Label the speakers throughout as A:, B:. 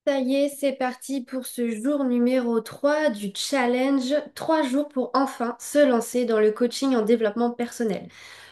A: Ça y est, c'est parti pour ce jour numéro 3 du challenge 3 jours pour enfin se lancer dans le coaching en développement personnel.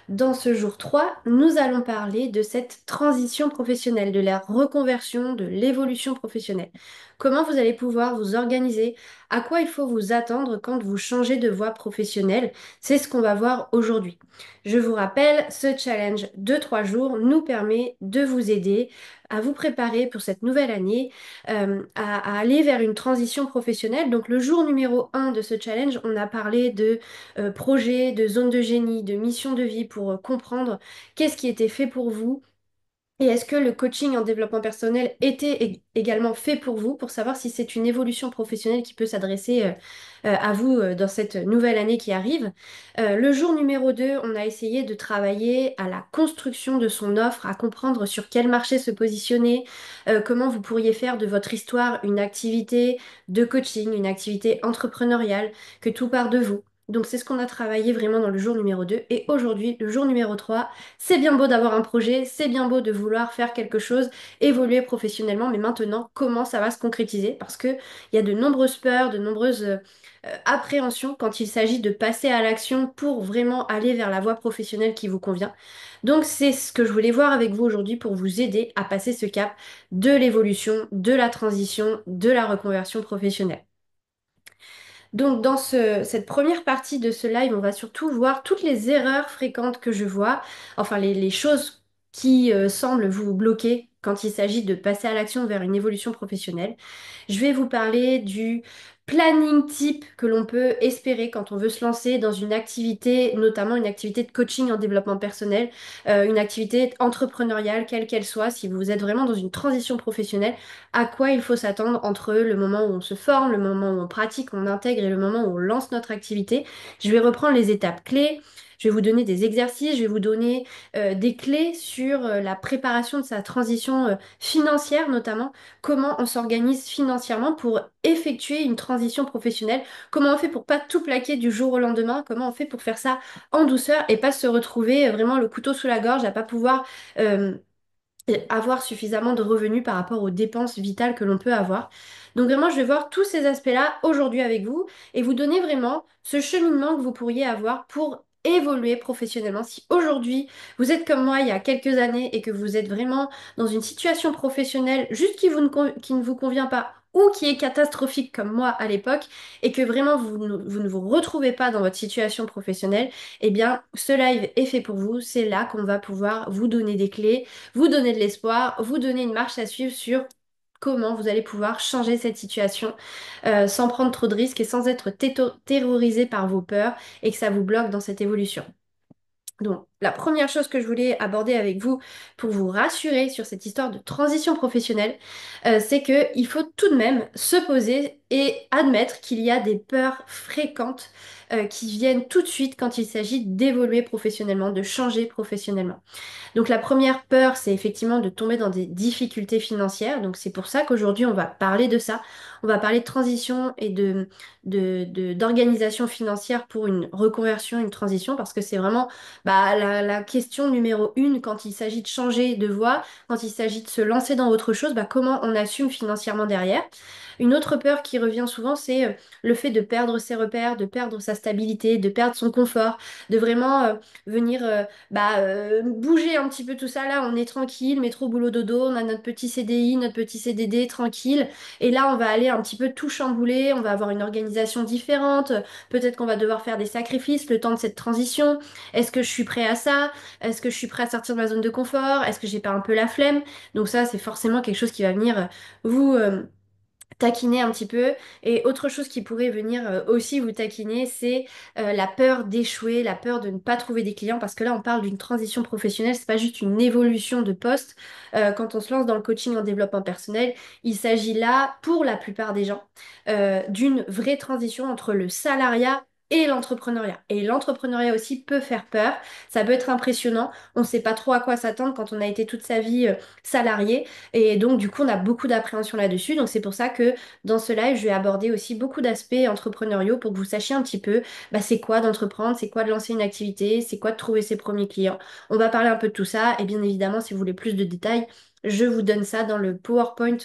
A: Dans ce jour 3, nous allons parler de cette transition professionnelle, de la reconversion, de l'évolution professionnelle. Comment vous allez pouvoir vous organiser, à quoi il faut vous attendre quand vous changez de voie professionnelle, c'est ce qu'on va voir aujourd'hui. Je vous rappelle, ce challenge de 3 jours nous permet de vous aider à vous préparer pour cette nouvelle année, à aller vers une transition professionnelle. Donc le jour numéro 1 de ce challenge, on a parlé de projet, de zone de génie, de mission de vie pour comprendre qu'est-ce qui était fait pour vous. Et est-ce que le coaching en développement personnel était également fait pour vous, pour savoir si c'est une évolution professionnelle qui peut s'adresser à vous dans cette nouvelle année qui arrive? Le jour numéro 2, on a essayé de travailler à la construction de son offre, à comprendre sur quel marché se positionner, comment vous pourriez faire de votre histoire une activité de coaching, une activité entrepreneuriale, que tout part de vous. Donc c'est ce qu'on a travaillé vraiment dans le jour numéro 2. Et aujourd'hui, le jour numéro 3. C'est bien beau d'avoir un projet, c'est bien beau de vouloir faire quelque chose, évoluer professionnellement, mais maintenant, comment ça va se concrétiser? Parce que il y a de nombreuses peurs, de nombreuses appréhensions quand il s'agit de passer à l'action pour vraiment aller vers la voie professionnelle qui vous convient. Donc, c'est ce que je voulais voir avec vous aujourd'hui pour vous aider à passer ce cap de l'évolution, de la transition, de la reconversion professionnelle. Donc dans cette première partie de ce live, on va surtout voir toutes les erreurs fréquentes que je vois, enfin les choses qui semblent vous bloquer quand il s'agit de passer à l'action vers une évolution professionnelle. Je vais vous parler du planning type que l'on peut espérer quand on veut se lancer dans une activité, notamment une activité de coaching en développement personnel, une activité entrepreneuriale, quelle qu'elle soit, si vous êtes vraiment dans une transition professionnelle, à quoi il faut s'attendre entre le moment où on se forme, le moment où on pratique, on intègre et le moment où on lance notre activité. Je vais reprendre les étapes clés. Je vais vous donner des exercices, je vais vous donner des clés sur la préparation de sa transition financière notamment, comment on s'organise financièrement pour effectuer une transition professionnelle, comment on fait pour pas tout plaquer du jour au lendemain, comment on fait pour faire ça en douceur et pas se retrouver vraiment le couteau sous la gorge, à pas pouvoir euh, et avoir suffisamment de revenus par rapport aux dépenses vitales que l'on peut avoir. Donc vraiment, je vais voir tous ces aspects-là aujourd'hui avec vous et vous donner vraiment ce cheminement que vous pourriez avoir pour évoluer professionnellement. Si aujourd'hui, vous êtes comme moi il y a quelques années et que vous êtes vraiment dans une situation professionnelle juste qui ne vous convient pas ou qui est catastrophique comme moi à l'époque et que vraiment vous ne vous retrouvez pas dans votre situation professionnelle, eh bien, ce live est fait pour vous. C'est là qu'on va pouvoir vous donner des clés, vous donner de l'espoir, vous donner une marche à suivre sur comment vous allez pouvoir changer cette situation sans prendre trop de risques et sans être terrorisé par vos peurs et que ça vous bloque dans cette évolution. Donc, la première chose que je voulais aborder avec vous pour vous rassurer sur cette histoire de transition professionnelle, c'est qu'il faut tout de même se poser et admettre qu'il y a des peurs fréquentes qui viennent tout de suite quand il s'agit d'évoluer professionnellement, de changer professionnellement. Donc la première peur, c'est effectivement de tomber dans des difficultés financières. Donc c'est pour ça qu'aujourd'hui, on va parler de ça. On va parler de transition et d'organisation financière pour une reconversion, une transition, parce que c'est vraiment la question numéro une quand il s'agit de changer de voie, quand il s'agit de se lancer dans autre chose, comment on assume financièrement derrière. Une autre peur qui revient souvent, c'est le fait de perdre ses repères, de perdre sa stabilité, de perdre son confort, de vraiment venir bouger un petit peu tout ça. Là, on est tranquille, métro, boulot, dodo, on a notre petit CDI, notre petit CDD tranquille. Et là, on va aller un petit peu tout chambouler, on va avoir une organisation différente. Peut-être qu'on va devoir faire des sacrifices le temps de cette transition. Est-ce que je suis prêt à ça? Est-ce que je suis prêt à sortir de ma zone de confort? Est-ce que j'ai pas un peu la flemme? Donc ça, c'est forcément quelque chose qui va venir vous taquiner un petit peu. Et autre chose qui pourrait venir aussi vous taquiner, c'est la peur d'échouer, la peur de ne pas trouver des clients, parce que là, on parle d'une transition professionnelle, c'est pas juste une évolution de poste. Quand on se lance dans le coaching en développement personnel, il s'agit là, pour la plupart des gens, d'une vraie transition entre le salariat et l'entrepreneuriat. Et l'entrepreneuriat aussi peut faire peur, ça peut être impressionnant, on ne sait pas trop à quoi s'attendre quand on a été toute sa vie salarié. Et donc, du coup, on a beaucoup d'appréhension là-dessus. Donc, c'est pour ça que dans ce live, je vais aborder aussi beaucoup d'aspects entrepreneuriaux pour que vous sachiez un petit peu c'est quoi d'entreprendre, c'est quoi de lancer une activité, c'est quoi de trouver ses premiers clients. On va parler un peu de tout ça. Et bien évidemment, si vous voulez plus de détails, Je vous donne ça dans le PowerPoint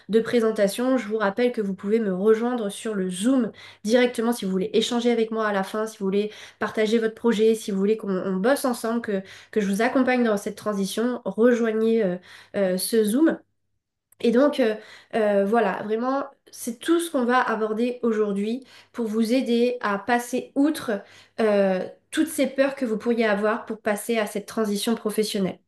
A: de présentation. Je vous rappelle que vous pouvez me rejoindre sur le Zoom directement si vous voulez échanger avec moi à la fin, si vous voulez partager votre projet, si vous voulez qu'on bosse ensemble, que je vous accompagne dans cette transition. Rejoignez ce Zoom. Et donc, voilà, vraiment, c'est tout ce qu'on va aborder aujourd'hui pour vous aider à passer outre toutes ces peurs que vous pourriez avoir pour passer à cette transition professionnelle.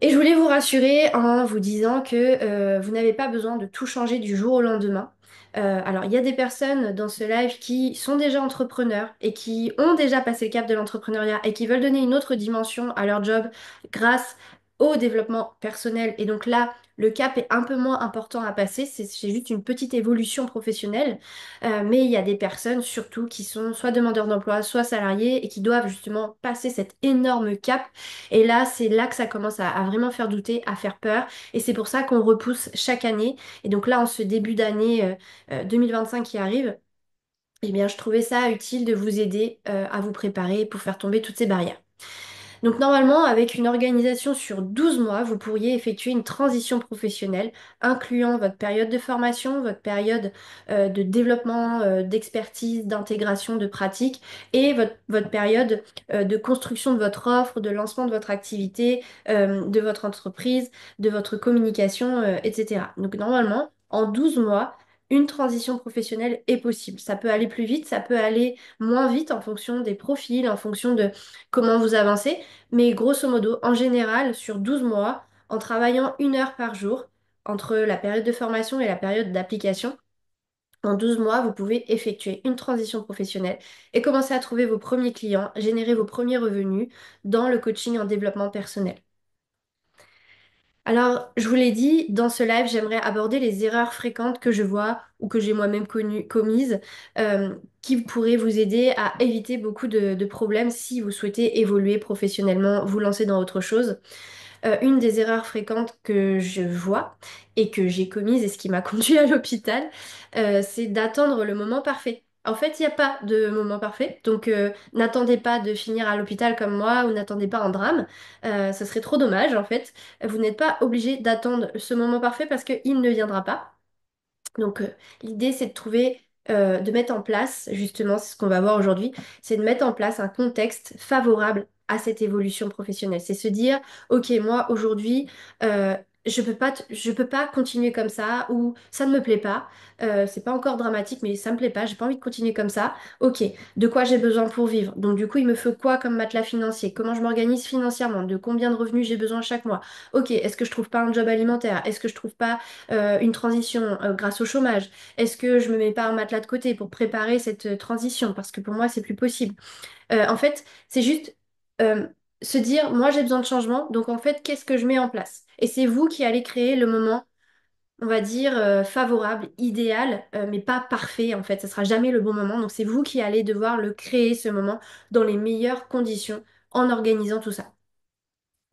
A: Et je voulais vous rassurer en vous disant que vous n'avez pas besoin de tout changer du jour au lendemain. Alors, il y a des personnes dans ce live qui sont déjà entrepreneurs et qui ont déjà passé le cap de l'entrepreneuriat et qui veulent donner une autre dimension à leur job grâce au développement personnel. Et donc là, le cap est un peu moins important à passer, c'est juste une petite évolution professionnelle. Mais il y a des personnes surtout qui sont soit demandeurs d'emploi, soit salariés et qui doivent justement passer cet énorme cap et là, c'est là que ça commence à vraiment faire douter, à faire peur. Et c'est pour ça qu'on repousse chaque année. Et donc là, en ce début d'année 2025 qui arrive, eh bien, je trouvais ça utile de vous aider à vous préparer pour faire tomber toutes ces barrières. Donc normalement, avec une organisation sur 12 mois, vous pourriez effectuer une transition professionnelle, incluant votre période de formation, votre période de développement, d'expertise, d'intégration, de pratique, et votre période de construction de votre offre, de lancement de votre activité, de votre entreprise, de votre communication, etc. Donc normalement, en 12 mois, une transition professionnelle est possible. Ça peut aller plus vite, ça peut aller moins vite en fonction des profils, en fonction de comment vous avancez. Mais grosso modo, en général, sur 12 mois, en travaillant 1 heure par jour, entre la période de formation et la période d'application, en 12 mois, vous pouvez effectuer une transition professionnelle et commencer à trouver vos premiers clients, générer vos premiers revenus dans le coaching en développement personnel. Alors, je vous l'ai dit, dans ce live, j'aimerais aborder les erreurs fréquentes que je vois ou que j'ai moi-même commises, qui pourraient vous aider à éviter beaucoup de problèmes si vous souhaitez évoluer professionnellement, vous lancer dans autre chose. Une des erreurs fréquentes que je vois et que j'ai commise et ce qui m'a conduit à l'hôpital, c'est d'attendre le moment parfait. En fait, il n'y a pas de moment parfait, donc n'attendez pas de finir à l'hôpital comme moi ou n'attendez pas un drame. Ce serait trop dommage en fait. Vous n'êtes pas obligé d'attendre ce moment parfait parce qu'il ne viendra pas. Donc l'idée c'est de trouver, de mettre en place, justement, c'est ce qu'on va voir aujourd'hui, c'est de mettre en place un contexte favorable à cette évolution professionnelle. C'est se dire, ok, moi aujourd'hui, je peux pas continuer comme ça ou ça ne me plaît pas. C'est pas encore dramatique, mais ça me plaît pas, j'ai pas envie de continuer comme ça. Ok, de quoi j'ai besoin pour vivre? Donc du coup, il me faut quoi comme matelas financier? Comment je m'organise financièrement? De combien de revenus j'ai besoin chaque mois? Ok, est-ce que je trouve pas un job alimentaire? Est-ce que je trouve pas une transition grâce au chômage? Est-ce que je me mets pas un matelas de côté pour préparer cette transition? Parce que pour moi, c'est plus possible. En fait, c'est juste euh, se dire, moi, j'ai besoin de changement, donc en fait, qu'est-ce que je mets en place? Et c'est vous qui allez créer le moment, on va dire, favorable, idéal, mais pas parfait, en fait. Ce sera jamais le bon moment, donc c'est vous qui allez devoir le créer, ce moment, dans les meilleures conditions, en organisant tout ça.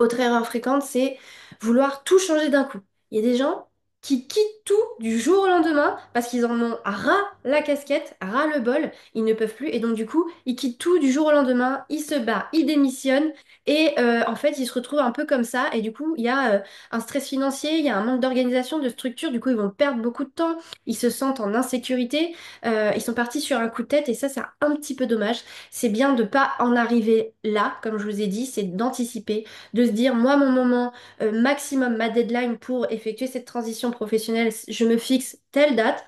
A: Autre erreur fréquente, c'est vouloir tout changer d'un coup. Il y a des gens qui quittent tout du jour au lendemain parce qu'ils en ont ras la casquette, ras le bol, ils ne peuvent plus et donc du coup, ils quittent tout du jour au lendemain, ils se barrent, ils démissionnent et en fait, ils se retrouvent un peu comme ça et du coup, il y a un stress financier, il y a un manque d'organisation, de structure, du coup, ils vont perdre beaucoup de temps, ils se sentent en insécurité, ils sont partis sur un coup de tête et ça, c'est un petit peu dommage. C'est bien de pas en arriver là, comme je vous ai dit, c'est d'anticiper de se dire, moi, mon moment maximum, ma deadline pour effectuer cette transition professionnelle, je me fixe telle date.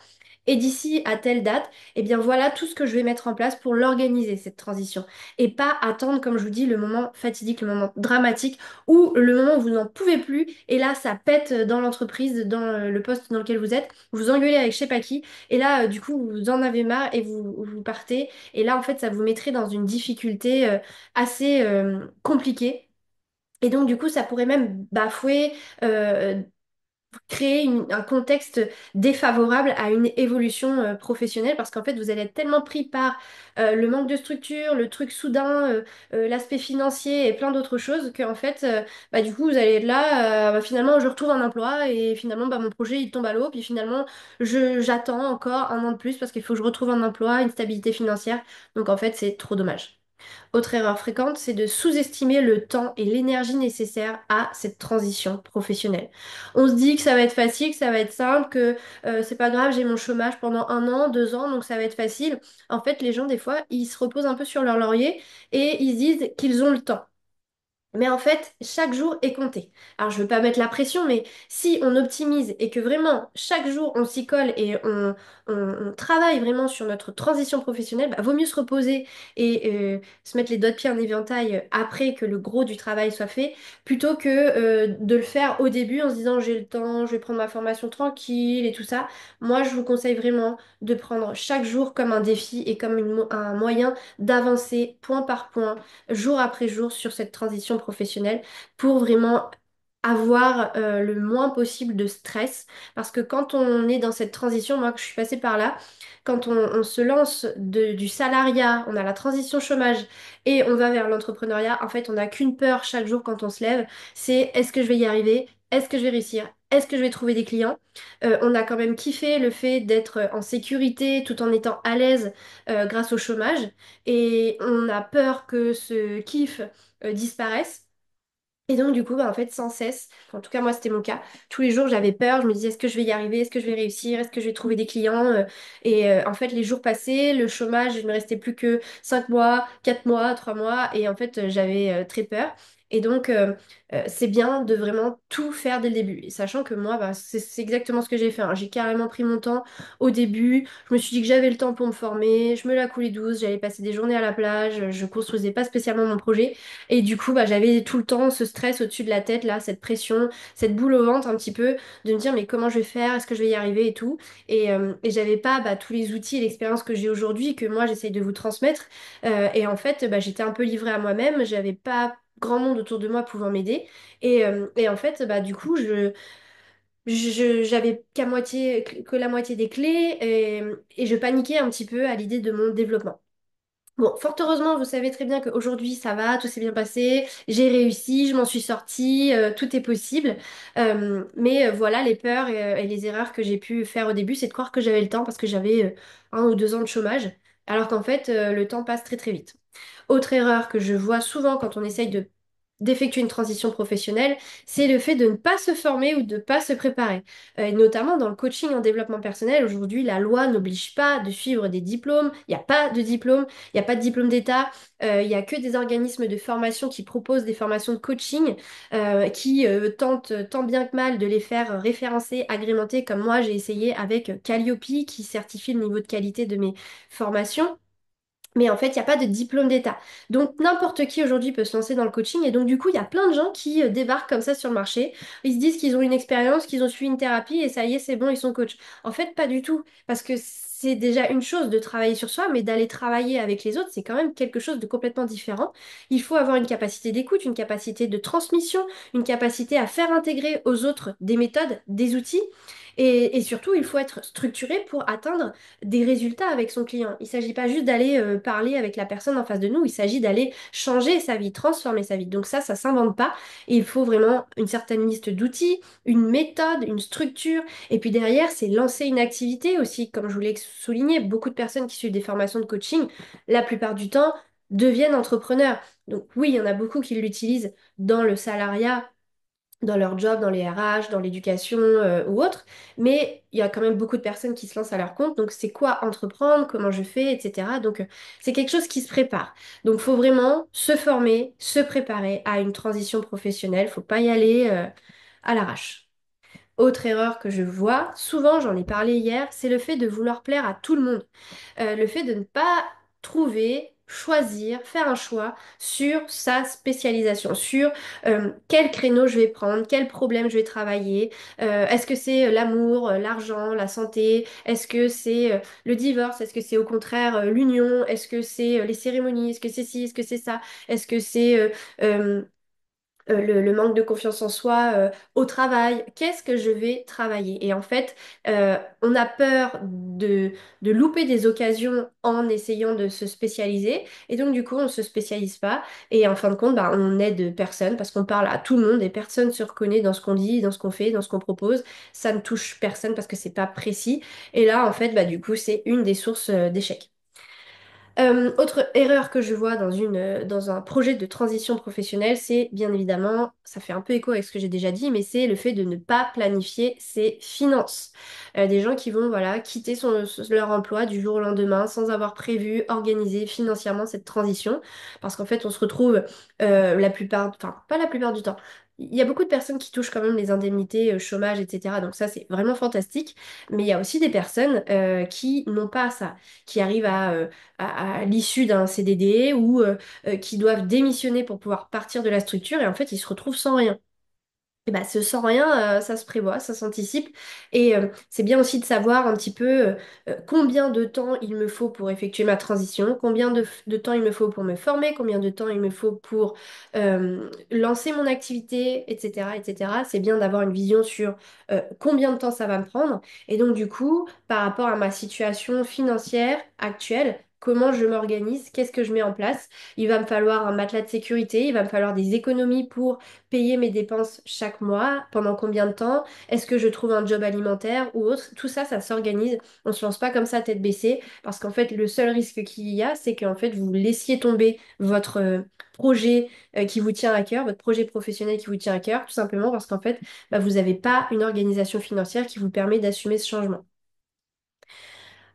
A: Et d'ici à telle date, eh bien voilà tout ce que je vais mettre en place pour l'organiser, cette transition. Et pas attendre, comme je vous dis, le moment fatidique, le moment dramatique, ou le moment où vous n'en pouvez plus, et là, ça pète dans l'entreprise, dans le poste dans lequel vous êtes, vous engueulez avec je sais pas qui, et là, du coup, vous en avez marre et vous partez. Et là, en fait, ça vous mettrait dans une difficulté assez compliquée et donc, du coup, ça pourrait même bafouer, créer un contexte défavorable à une évolution professionnelle parce qu'en fait, vous allez être tellement pris par le manque de structure, le truc soudain, l'aspect financier et plein d'autres choses qu'en fait, bah, du coup, vous allez être là, bah, finalement, je retrouve un emploi et finalement, bah, mon projet, il tombe à l'eau. Puis finalement, j'attends encore un an de plus parce qu'il faut que je retrouve un emploi, une stabilité financière. Donc, en fait, c'est trop dommage. Autre erreur fréquente, c'est de sous-estimer le temps et l'énergie nécessaires à cette transition professionnelle. On se dit que ça va être facile, que ça va être simple, que c'est pas grave, j'ai mon chômage pendant 1 an, 2 ans, donc ça va être facile. En fait, les gens, des fois, ils se reposent un peu sur leur laurier et ils se disent qu'ils ont le temps. Mais en fait, chaque jour est compté. Alors, je veux pas mettre la pression, mais si on optimise et que vraiment chaque jour on s'y colle et on travaille vraiment sur notre transition professionnelle, bah, vaut mieux se reposer et se mettre les doigts de pied en éventail après que le gros du travail soit fait, plutôt que de le faire au début en se disant j'ai le temps, je vais prendre ma formation tranquille et tout ça. Moi, je vous conseille vraiment de prendre chaque jour comme un défi et comme un moyen d'avancer point par point jour après jour sur cette transition professionnelle pour vraiment avoir le moins possible de stress. Parce que quand on est dans cette transition, moi que je suis passée par là, quand on se lance du salariat, on a la transition chômage et on va vers l'entrepreneuriat, en fait, on n'a qu'une peur chaque jour quand on se lève, c'est est-ce que je vais y arriver? Est-ce que je vais réussir? Est-ce que je vais trouver des clients? On a quand même kiffé le fait d'être en sécurité tout en étant à l'aise grâce au chômage. Et on a peur que ce kiff disparaisse. Et donc, du coup, bah, en fait, sans cesse, en tout cas, moi, c'était mon cas. Tous les jours, j'avais peur. Je me disais, est-ce que je vais y arriver? Est-ce que je vais réussir? Est-ce que je vais trouver des clients? En fait, les jours passaient, le chômage, il ne me restait plus que 5 mois, 4 mois, 3 mois. Et en fait, j'avais très peur. Et donc, c'est bien de vraiment tout faire dès le début. Et sachant que moi, bah, c'est exactement ce que j'ai fait, hein. J'ai carrément pris mon temps au début. Je me suis dit que j'avais le temps pour me former. Je me la coulais douce. J'allais passer des journées à la plage. Je construisais pas spécialement mon projet. Et du coup, bah, j'avais tout le temps ce stress au-dessus de la tête, là, cette pression, cette boule au ventre un petit peu, de me dire mais comment je vais faire, est-ce que je vais y arriver et tout. Et j'avais pas bah, tous les outils et l'expérience que j'ai aujourd'hui, que moi j'essaye de vous transmettre. Et en fait, bah, j'étais un peu livrée à moi-même, j'avais pas grand monde autour de moi pouvant m'aider. Et en fait, bah, du coup, j'avais que la moitié des clés et je paniquais un petit peu à l'idée de mon développement. Bon, fort heureusement, vous savez très bien qu'aujourd'hui ça va, tout s'est bien passé, j'ai réussi, je m'en suis sortie, tout est possible. Mais voilà, les peurs et les erreurs que j'ai pu faire au début, c'est de croire que j'avais le temps parce que j'avais 1 ou 2 ans de chômage, alors qu'en fait, le temps passe très très vite. Autre erreur que je vois souvent quand on essaye d'effectuer une transition professionnelle, c'est le fait de ne pas se former ou de ne pas se préparer. Et notamment dans le coaching en développement personnel, aujourd'hui, la loi n'oblige pas de suivre des diplômes. Il n'y a pas de diplôme, il n'y a pas de diplôme d'État. Il n'y a que des organismes de formation qui proposent des formations de coaching qui tentent tant bien que mal de les faire référencer, agrémenter, comme moi j'ai essayé avec Calliope qui certifie le niveau de qualité de mes formations. Mais en fait, il n'y a pas de diplôme d'État. Donc, n'importe qui aujourd'hui peut se lancer dans le coaching. Et donc, du coup, il y a plein de gens qui débarquent comme ça sur le marché. Ils se disent qu'ils ont une expérience, qu'ils ont suivi une thérapie et ça y est, c'est bon, ils sont coachs. En fait, pas du tout. Parce que c'est déjà une chose de travailler sur soi, mais d'aller travailler avec les autres, c'est quand même quelque chose de complètement différent. Il faut avoir une capacité d'écoute, une capacité de transmission, une capacité à faire intégrer aux autres des méthodes, des outils. Et surtout, il faut être structuré pour atteindre des résultats avec son client. Il ne s'agit pas juste d'aller parler avec la personne en face de nous, il s'agit d'aller changer sa vie, transformer sa vie. Donc ça s'invente pas. Et il faut vraiment une certaine liste d'outils, une méthode, une structure. Et puis derrière, c'est lancer une activité aussi. Comme je vous l'ai souligné, beaucoup de personnes qui suivent des formations de coaching, la plupart du temps, deviennent entrepreneurs. Donc oui, il y en a beaucoup qui l'utilisent dans le salariat dans leur job, dans les RH, dans l'éducation ou autre, mais il y a quand même beaucoup de personnes qui se lancent à leur compte, donc c'est quoi entreprendre, comment je fais, etc. Donc c'est quelque chose qui se prépare. Donc il faut vraiment se former, se préparer à une transition professionnelle, faut pas y aller à l'arrache. Autre erreur que je vois, souvent j'en ai parlé hier, c'est le fait de vouloir plaire à tout le monde. Le fait de ne pas trouver, choisir, faire un choix sur sa spécialisation, sur quel créneau je vais prendre, quel problème je vais travailler. Est-ce que c'est l'amour, l'argent, la santé? Est-ce que c'est le divorce? Est-ce que c'est au contraire l'union? Est-ce que c'est les cérémonies? Est-ce que c'est ci? Est-ce que c'est ça? Est-ce que c'est euh, le manque de confiance en soi au travail, qu'est-ce que je vais travailler? Et en fait, on a peur de louper des occasions en essayant de se spécialiser, et donc du coup, on ne se spécialise pas, et en fin de compte, bah, on aide personne, parce qu'on parle à tout le monde, et personne se reconnaît dans ce qu'on dit, dans ce qu'on fait, dans ce qu'on propose, ça ne touche personne parce que c'est pas précis, et là, en fait, bah, du coup, c'est une des sources d'échecs. Autre erreur que je vois dans un projet de transition professionnelle, c'est bien évidemment, ça fait un peu écho avec ce que j'ai déjà dit, mais c'est le fait de ne pas planifier ses finances. Des gens qui vont voilà, quitter leur emploi du jour au lendemain sans avoir prévu, organisé financièrement cette transition, parce qu'en fait on se retrouve la plupart, enfin pas la plupart du temps. Il y a beaucoup de personnes qui touchent quand même les indemnités chômage, etc. Donc ça, c'est vraiment fantastique. Mais il y a aussi des personnes qui n'ont pas ça, qui arrivent à l'issue d'un CDD ou qui doivent démissionner pour pouvoir partir de la structure et en fait ils se retrouvent sans rien. Et bah, ce sans rien, ça se prévoit, ça s'anticipe. Et c'est bien aussi de savoir un petit peu combien de temps il me faut pour effectuer ma transition, combien de temps il me faut pour me former, combien de temps il me faut pour lancer mon activité, etc., etc. C'est bien d'avoir une vision sur combien de temps ça va me prendre. Et donc, du coup, par rapport à ma situation financière actuelle, comment je m'organise, qu'est-ce que je mets en place? Il va me falloir un matelas de sécurité, il va me falloir des économies pour payer mes dépenses chaque mois, pendant combien de temps, est-ce que je trouve un job alimentaire ou autre, tout ça, ça s'organise. On ne se lance pas comme ça tête baissée, parce qu'en fait, le seul risque qu'il y a, c'est qu'en fait, vous laissiez tomber votre projet qui vous tient à cœur, votre projet professionnel qui vous tient à cœur, tout simplement parce qu'en fait, bah, vous n'avez pas une organisation financière qui vous permet d'assumer ce changement.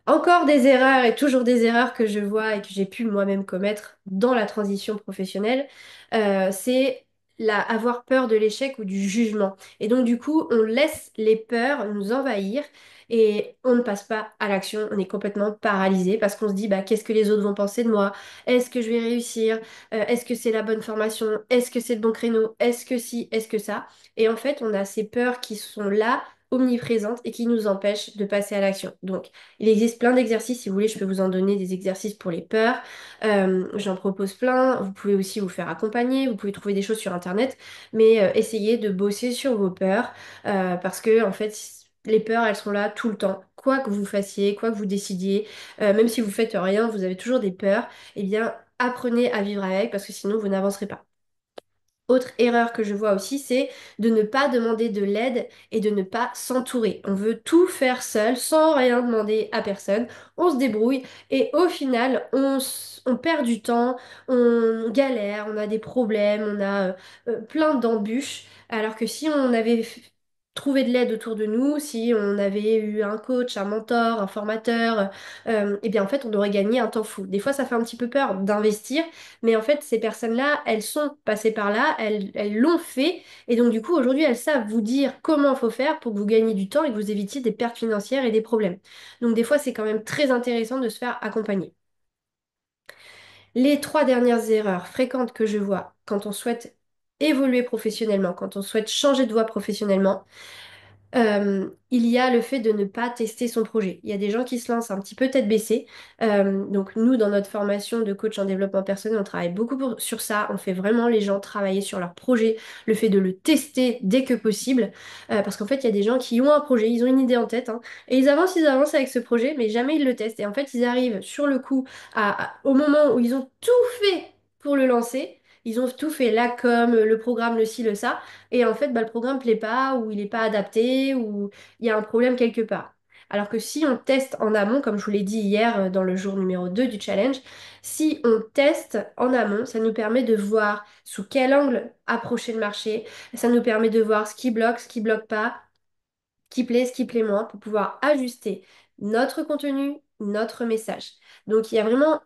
A: Encore des erreurs et toujours des erreurs que je vois et que j'ai pu moi-même commettre dans la transition professionnelle, c'est avoir peur de l'échec ou du jugement. Et donc du coup, on laisse les peurs nous envahir et on ne passe pas à l'action. On est complètement paralysé parce qu'on se dit, bah, qu'est-ce que les autres vont penser de moi? Est-ce que je vais réussir? Est-ce que c'est la bonne formation? Est-ce que c'est le bon créneau? Est-ce que si? Est-ce que ça? Et en fait, on a ces peurs qui sont là, omniprésentes et qui nous empêchent de passer à l'action. Donc, il existe plein d'exercices, si vous voulez, je peux vous en donner des exercices pour les peurs. J'en propose plein. Vous pouvez aussi vous faire accompagner, vous pouvez trouver des choses sur Internet, mais essayez de bosser sur vos peurs parce que, en fait, les peurs, elles sont là tout le temps. Quoi que vous fassiez, quoi que vous décidiez, même si vous faites rien, vous avez toujours des peurs, eh bien, apprenez à vivre avec parce que sinon, vous n'avancerez pas. Autre erreur que je vois aussi, c'est de ne pas demander de l'aide et de ne pas s'entourer. On veut tout faire seul, sans rien demander à personne. On se débrouille et au final, on perd du temps, on galère, on a des problèmes, on a plein d'embûches. Alors que si on avait trouvé de l'aide autour de nous, si on avait eu un coach, un mentor, un formateur, eh bien en fait, on aurait gagné un temps fou. Des fois, ça fait un petit peu peur d'investir. Mais en fait, ces personnes-là, elles sont passées par là, elles l'ont fait, et donc du coup, aujourd'hui, elles savent vous dire comment il faut faire pour que vous gagniez du temps et que vous évitiez des pertes financières et des problèmes. Donc des fois, c'est quand même très intéressant de se faire accompagner. Les trois dernières erreurs fréquentes que je vois quand on souhaite évoluer professionnellement, quand on souhaite changer de voie professionnellement, il y a le fait de ne pas tester son projet. Il y a des gens qui se lancent un petit peu tête baissée. Donc nous, dans notre formation de coach en développement personnel, on travaille beaucoup sur ça. On fait vraiment les gens travailler sur leur projet, le fait de le tester dès que possible. Parce qu'en fait, il y a des gens qui ont un projet, ils ont une idée en tête, hein, et ils avancent avec ce projet, mais jamais ils le testent. Et en fait, ils arrivent sur le coup, au moment où ils ont tout fait pour le lancer. Ils ont tout fait, la com, le programme, le ci, le ça. Et en fait, bah, le programme plaît pas, ou il n'est pas adapté, ou il y a un problème quelque part. Alors que si on teste en amont, comme je vous l'ai dit hier dans le jour numéro 2 du challenge, si on teste en amont, ça nous permet de voir sous quel angle approcher le marché, ça nous permet de voir ce qui bloque pas, ce qui plaît moins, pour pouvoir ajuster notre contenu, notre message. Donc il y a vraiment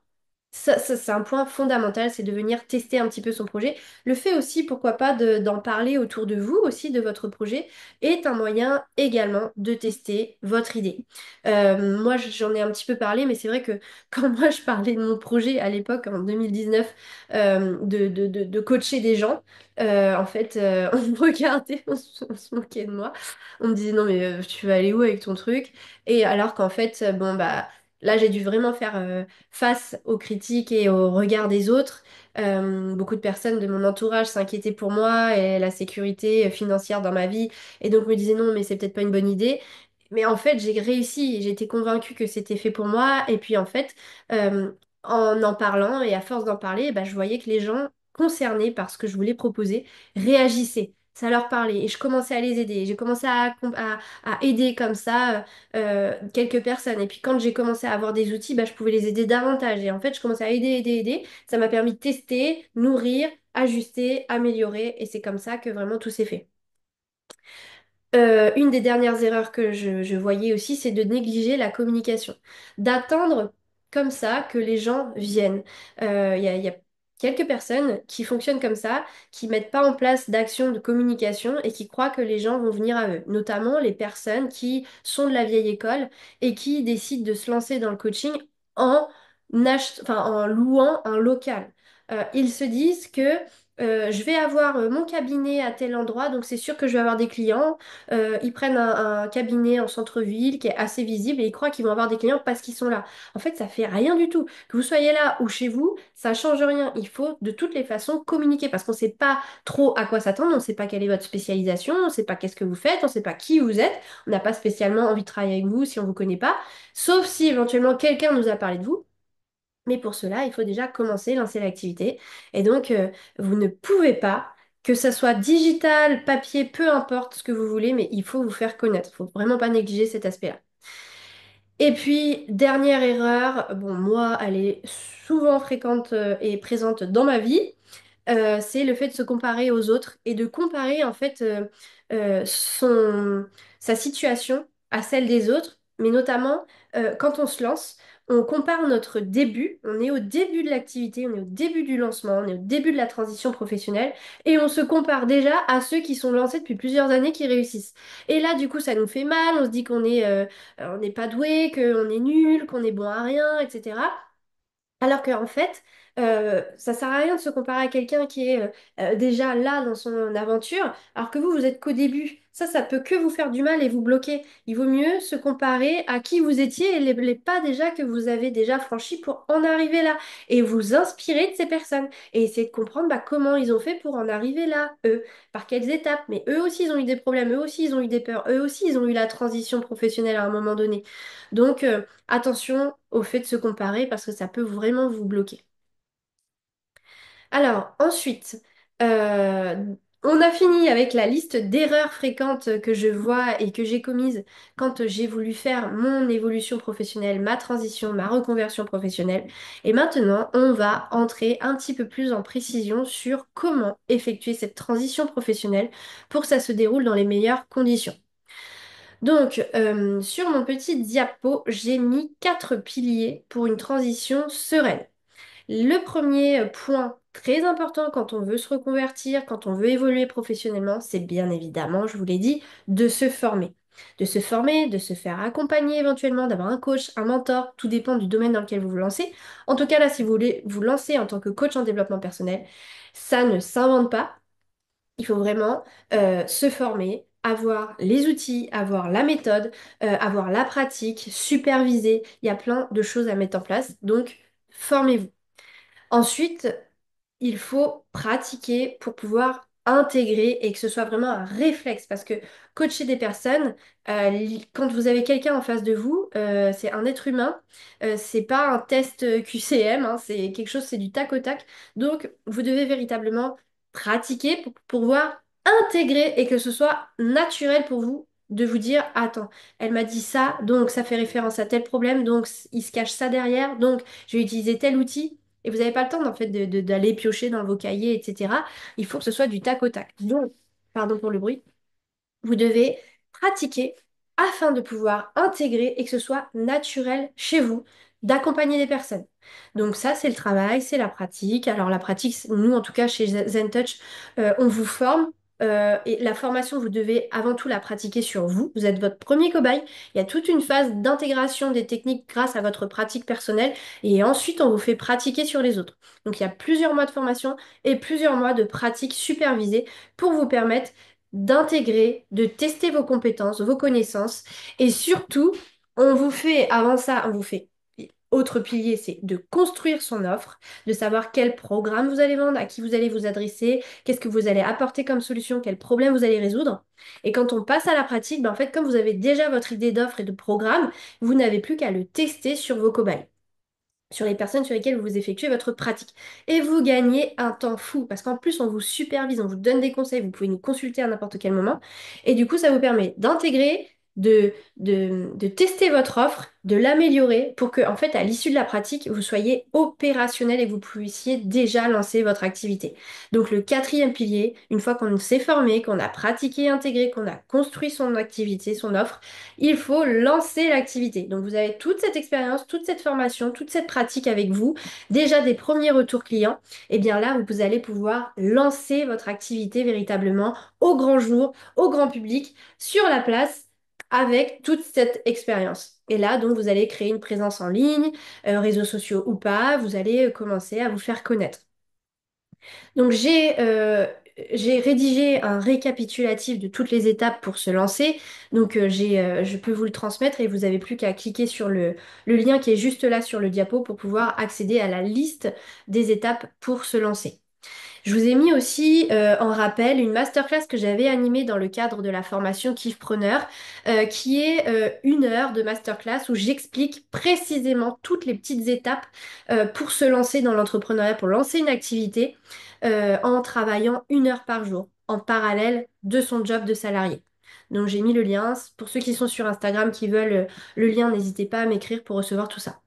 A: c'est un point fondamental, c'est de venir tester un petit peu son projet. Le fait aussi, pourquoi pas, d'en parler autour de vous aussi, de votre projet, est un moyen également de tester votre idée. Moi, j'en ai un petit peu parlé, mais c'est vrai que quand moi, je parlais de mon projet à l'époque, en 2019, de coacher des gens, en fait, on me regardait, on se moquait de moi. On me disait, non, mais tu vas aller où avec ton truc? Et alors qu'en fait, bon, bah... Là, j'ai dû vraiment faire face aux critiques et aux regards des autres. Beaucoup de personnes de mon entourage s'inquiétaient pour moi et la sécurité financière dans ma vie et donc me disaient non, mais c'est peut-être pas une bonne idée. Mais en fait, j'ai réussi, j'étais convaincue que c'était fait pour moi et puis en fait, euh, en parlant et à force d'en parler, bah, je voyais que les gens concernés par ce que je voulais proposer réagissaient. ça leur parlait et je commençais à les aider. J'ai commencé à aider comme ça quelques personnes. Et puis quand j'ai commencé à avoir des outils, bah, je pouvais les aider davantage. Et en fait, je commençais à aider. Ça m'a permis de tester, nourrir, ajuster, améliorer. Et c'est comme ça que vraiment tout s'est fait. Une des dernières erreurs que je voyais aussi, c'est de négliger la communication. D'attendre comme ça que les gens viennent. Il y a quelques personnes qui fonctionnent comme ça, qui mettent pas en place d'action de communication et qui croient que les gens vont venir à eux. Notamment les personnes qui sont de la vieille école et qui décident de se lancer dans le coaching en, en louant un local. Ils se disent que je vais avoir mon cabinet à tel endroit, donc c'est sûr que je vais avoir des clients. Ils prennent un cabinet en centre-ville qui est assez visible et ils croient qu'ils vont avoir des clients parce qu'ils sont là. En fait, ça fait rien du tout. Que vous soyez là ou chez vous, ça change rien. Il faut de toutes les façons communiquer parce qu'on ne sait pas trop à quoi s'attendre, on ne sait pas quelle est votre spécialisation, on ne sait pas qu'est-ce que vous faites, on ne sait pas qui vous êtes, on n'a pas spécialement envie de travailler avec vous si on ne vous connaît pas, sauf si éventuellement quelqu'un nous a parlé de vous. Mais pour cela, il faut déjà commencer, lancer l'activité. Et donc, vous ne pouvez pas, que ça soit digital, papier, peu importe ce que vous voulez, mais il faut vous faire connaître. Il faut vraiment pas négliger cet aspect-là. Et puis, dernière erreur, bon, moi, elle est souvent fréquente et présente dans ma vie, c'est le fait de se comparer aux autres et de comparer en fait sa situation à celle des autres, mais notamment quand on se lance, on compare notre début, on est au début de l'activité, on est au début du lancement, on est au début de la transition professionnelle et on se compare déjà à ceux qui sont lancés depuis plusieurs années qui réussissent. Et là, du coup, ça nous fait mal, on se dit on n'est pas doué, qu'on est nul, qu'on est bon à rien, etc. Alors qu'en fait, ça sert à rien de se comparer à quelqu'un qui est déjà là dans son aventure, alors que vous, vous êtes qu'au début. Ça peut que vous faire du mal et vous bloquer. Il vaut mieux se comparer à qui vous étiez et les pas déjà que vous avez déjà franchis pour en arriver là. Et vous inspirer de ces personnes. Et essayer de comprendre bah, comment ils ont fait pour en arriver là, eux. Par quelles étapes. Mais eux aussi, ils ont eu des problèmes. Eux aussi, ils ont eu des peurs. Eux aussi, ils ont eu la transition professionnelle à un moment donné. Donc, attention au fait de se comparer parce que ça peut vraiment vous bloquer. Alors, ensuite, euh, on a fini avec la liste d'erreurs fréquentes que je vois et que j'ai commises quand j'ai voulu faire mon évolution professionnelle, ma transition, ma reconversion professionnelle. Et maintenant, on va entrer un petit peu plus en précision sur comment effectuer cette transition professionnelle pour que ça se déroule dans les meilleures conditions. Donc, sur mon petit diapo, j'ai mis 4 piliers pour une transition sereine. Le premier point très important quand on veut se reconvertir, quand on veut évoluer professionnellement, c'est bien évidemment, je vous l'ai dit, de se former. De se former, de se faire accompagner éventuellement, d'avoir un coach, un mentor, tout dépend du domaine dans lequel vous vous lancez. En tout cas, là, si vous voulez vous lancer en tant que coach en développement personnel, ça ne s'invente pas. Il faut vraiment se former, avoir les outils, avoir la méthode, avoir la pratique, superviser. Il y a plein de choses à mettre en place. Donc, formez-vous. Ensuite, il faut pratiquer pour pouvoir intégrer et que ce soit vraiment un réflexe. Parce que coacher des personnes, quand vous avez quelqu'un en face de vous, c'est un être humain, c'est pas un test QCM, hein, c'est quelque chose, c'est du tac au tac. Donc, vous devez véritablement pratiquer pour pouvoir intégrer et que ce soit naturel pour vous de vous dire, attends, elle m'a dit ça, donc ça fait référence à tel problème, donc il se cache ça derrière, donc je vais utiliser tel outil. Et vous n'avez pas le temps, en fait, d'aller piocher dans vos cahiers, etc. Il faut que ce soit du tac au tac. Donc, pardon pour le bruit, vous devez pratiquer afin de pouvoir intégrer et que ce soit naturel chez vous d'accompagner des personnes. Donc ça, c'est le travail, c'est la pratique. Alors la pratique, nous, en tout cas, chez ZenTouch, on vous forme. Et la formation, vous devez avant tout la pratiquer sur vous. Vous êtes votre premier cobaye. Il y a toute une phase d'intégration des techniques grâce à votre pratique personnelle. Et ensuite, on vous fait pratiquer sur les autres. Donc il y a plusieurs mois de formation et plusieurs mois de pratique supervisée pour vous permettre d'intégrer, de tester vos compétences, vos connaissances. Et surtout, on vous fait, avant ça, on vous fait, autre pilier, c'est de construire son offre, de savoir quel programme vous allez vendre, à qui vous allez vous adresser, qu'est-ce que vous allez apporter comme solution, quel problème vous allez résoudre. Et quand on passe à la pratique, ben en fait, comme vous avez déjà votre idée d'offre et de programme, vous n'avez plus qu'à le tester sur vos cobayes. sur les personnes sur lesquelles vous effectuez votre pratique. Et vous gagnez un temps fou, parce qu'en plus, on vous supervise, on vous donne des conseils, vous pouvez nous consulter à n'importe quel moment. Et du coup, ça vous permet d'intégrer, de tester votre offre, de l'améliorer pour que, en fait, à l'issue de la pratique, vous soyez opérationnel et que vous puissiez déjà lancer votre activité. Donc, le quatrième pilier, une fois qu'on s'est formé, qu'on a pratiqué, intégré, qu'on a construit son activité, son offre, il faut lancer l'activité. Donc vous avez toute cette expérience, toute cette formation, toute cette pratique avec vous, déjà des premiers retours clients. Et bien là, vous allez pouvoir lancer votre activité véritablement au grand jour, au grand public, sur la place, avec toute cette expérience. Et là, donc, vous allez créer une présence en ligne, réseaux sociaux ou pas, vous allez commencer à vous faire connaître. Donc j'ai rédigé un récapitulatif de toutes les étapes pour se lancer. Donc je peux vous le transmettre et vous n'avez plus qu'à cliquer sur le lien qui est juste là sur le diapo pour pouvoir accéder à la liste des étapes pour se lancer. Je vous ai mis aussi en rappel une masterclass que j'avais animée dans le cadre de la formation Kiffpreneur, qui est 1 heure de masterclass où j'explique précisément toutes les petites étapes pour se lancer dans l'entrepreneuriat, pour lancer une activité en travaillant 1 heure par jour, en parallèle de son job de salarié. Donc j'ai mis le lien. Pour ceux qui sont sur Instagram qui veulent le lien, n'hésitez pas à m'écrire pour recevoir tout ça.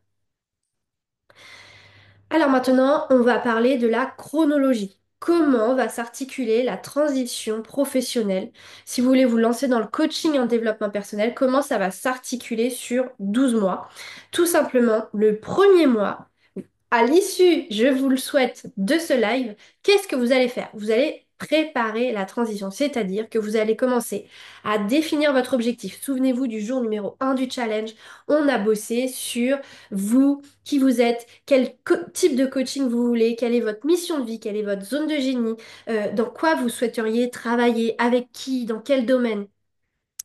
A: Alors maintenant, on va parler de la chronologie. Comment va s'articuler la transition professionnelle? Si vous voulez vous lancer dans le coaching en développement personnel, comment ça va s'articuler sur 12 mois? Tout simplement, le premier mois, à l'issue, je vous le souhaite, de ce live, qu'est-ce que vous allez faire? Vous allez préparer la transition, c'est-à-dire que vous allez commencer à définir votre objectif. Souvenez-vous du jour numéro 1 du challenge. On a bossé sur vous, qui vous êtes, quel type de coaching vous voulez, quelle est votre mission de vie, quelle est votre zone de génie, dans quoi vous souhaiteriez travailler, avec qui, dans quel domaine.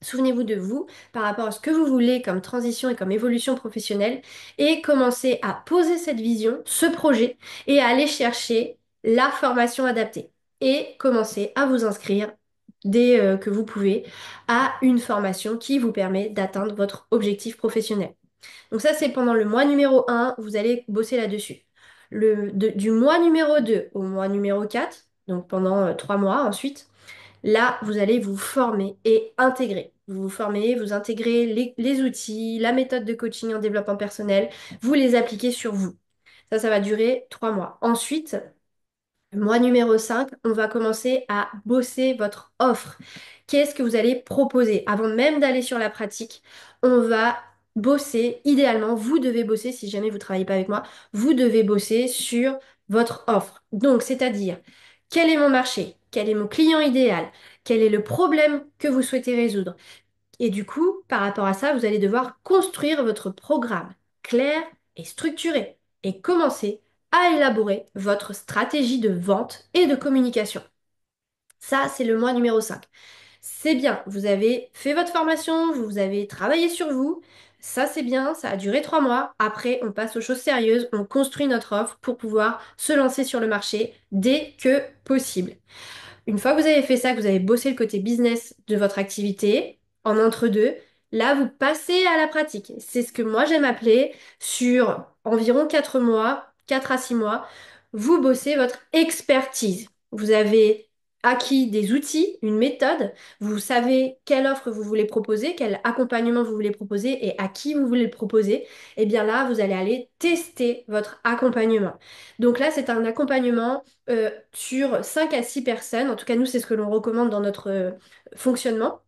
A: Souvenez-vous de vous par rapport à ce que vous voulez comme transition et comme évolution professionnelle et commencez à poser cette vision, ce projet et à aller chercher la formation adaptée et commencer à vous inscrire dès que vous pouvez à une formation qui vous permet d'atteindre votre objectif professionnel. Donc ça, c'est pendant le mois numéro 1, vous allez bosser là-dessus. Du mois numéro 2 au mois numéro 4, donc pendant 3 mois ensuite, là, vous allez vous former et intégrer. Vous vous formez, vous intégrez les outils, la méthode de coaching en développement personnel, vous les appliquez sur vous. Ça va durer 3 mois. Ensuite, mois numéro 5, on va commencer à bosser votre offre. Qu'est-ce que vous allez proposer? Avant même d'aller sur la pratique, on va bosser, idéalement, vous devez bosser, si jamais vous ne travaillez pas avec moi, vous devez bosser sur votre offre. Donc, c'est-à-dire, quel est mon marché? Quel est mon client idéal? Quel est le problème que vous souhaitez résoudre? Et du coup, par rapport à ça, vous allez devoir construire votre programme clair et structuré et commencer à élaborer votre stratégie de vente et de communication. Ça, c'est le mois numéro 5. C'est bien, vous avez fait votre formation, vous avez travaillé sur vous. Ça, c'est bien, ça a duré 3 mois. Après, on passe aux choses sérieuses, on construit notre offre pour pouvoir se lancer sur le marché dès que possible. Une fois que vous avez fait ça, que vous avez bossé le côté business de votre activité, en entre-deux, là, vous passez à la pratique. C'est ce que moi j'aime appeler sur environ 4 mois, 4 à 6 mois, vous bossez votre expertise. Vous avez acquis des outils, une méthode, vous savez quelle offre vous voulez proposer, quel accompagnement vous voulez proposer et à qui vous voulez le proposer. Et bien là, vous allez aller tester votre accompagnement. Donc là, c'est un accompagnement sur 5 à 6 personnes. En tout cas, nous, c'est ce que l'on recommande dans notre fonctionnement.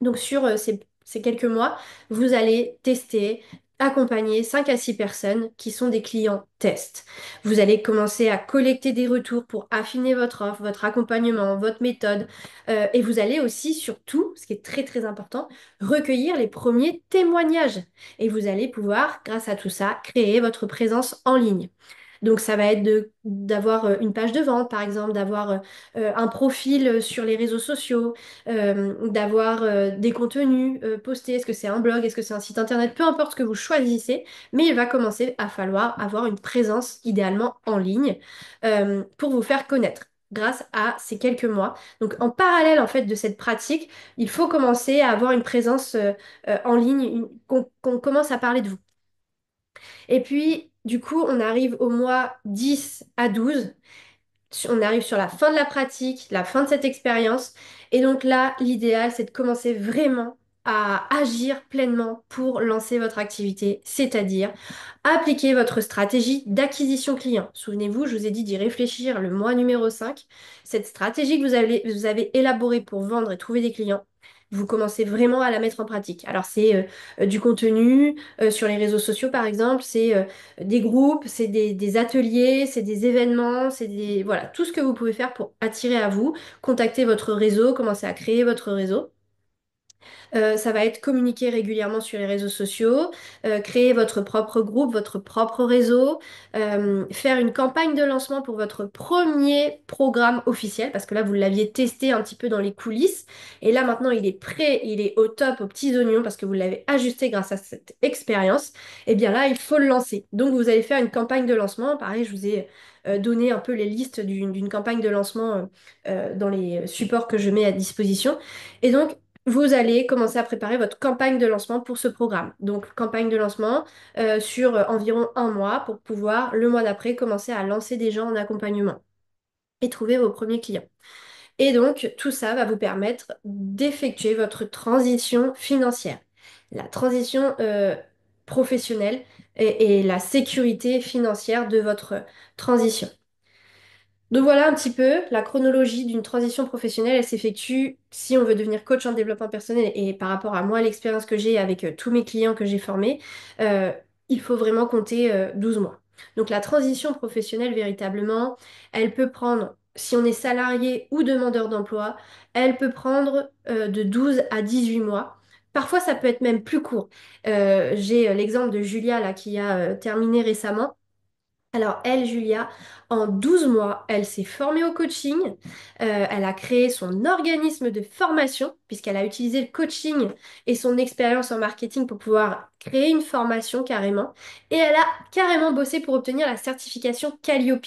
A: Donc sur ces quelques mois, vous allez tester, accompagner 5 à 6 personnes qui sont des clients test. Vous allez commencer à collecter des retours pour affiner votre offre, votre accompagnement, votre méthode. Et vous allez aussi, surtout, ce qui est très très important, recueillir les premiers témoignages. Et vous allez pouvoir, grâce à tout ça, créer votre présence en ligne. Donc ça va être d'avoir une page de vente, par exemple, d'avoir un profil sur les réseaux sociaux, d'avoir des contenus postés. Est-ce que c'est un blog? Est-ce que c'est un site internet? Peu importe ce que vous choisissez, mais il va commencer à falloir avoir une présence idéalement en ligne pour vous faire connaître grâce à ces quelques mois. Donc en parallèle en fait de cette pratique, il faut commencer à avoir une présence en ligne, qu'on commence à parler de vous. Et puis, Du coup, on arrive au mois 10 à 12. On arrive sur la fin de la pratique, la fin de cette expérience. Et donc là, l'idéal, c'est de commencer vraiment à agir pleinement pour lancer votre activité, c'est-à-dire appliquer votre stratégie d'acquisition client. Souvenez-vous, je vous ai dit d'y réfléchir le mois numéro 5. Cette stratégie que vous avez élaborée pour vendre et trouver des clients, vous commencez vraiment à la mettre en pratique. Alors c'est du contenu sur les réseaux sociaux par exemple, c'est des groupes, c'est des ateliers, c'est des événements, c'est des... Voilà, tout ce que vous pouvez faire pour attirer à vous, contacter votre réseau, commencer à créer votre réseau. Ça va être communiquer régulièrement sur les réseaux sociaux, créer votre propre groupe, votre propre réseau, faire une campagne de lancement pour votre premier programme officiel, parce que là, vous l'aviez testé un petit peu dans les coulisses, et là, maintenant, il est prêt, il est au top, aux petits oignons, parce que vous l'avez ajusté grâce à cette expérience. Et bien là, il faut le lancer. Donc, vous allez faire une campagne de lancement. Pareil, je vous ai donné un peu les listes d'une campagne de lancement dans les supports que je mets à disposition. Et donc, vous allez commencer à préparer votre campagne de lancement pour ce programme. Donc, campagne de lancement sur environ un mois pour pouvoir, le mois d'après, commencer à lancer des gens en accompagnement et trouver vos premiers clients. Et donc, tout ça va vous permettre d'effectuer votre transition financière. La transition professionnelle et la sécurité financière de votre transition. Donc voilà un petit peu la chronologie d'une transition professionnelle. Elle s'effectue si on veut devenir coach en développement personnel et par rapport à moi, l'expérience que j'ai avec tous mes clients que j'ai formés, euh, il faut vraiment compter 12 mois. Donc la transition professionnelle, véritablement, elle peut prendre, si on est salarié ou demandeur d'emploi, elle peut prendre de 12 à 18 mois. Parfois, ça peut être même plus court. J'ai l'exemple de Julia là, qui a terminé récemment. Alors elle, Julia, en 12 mois, elle s'est formée au coaching, elle a créé son organisme de formation, puisqu'elle a utilisé le coaching et son expérience en marketing pour pouvoir créer une formation carrément, et elle a carrément bossé pour obtenir la certification Calliope.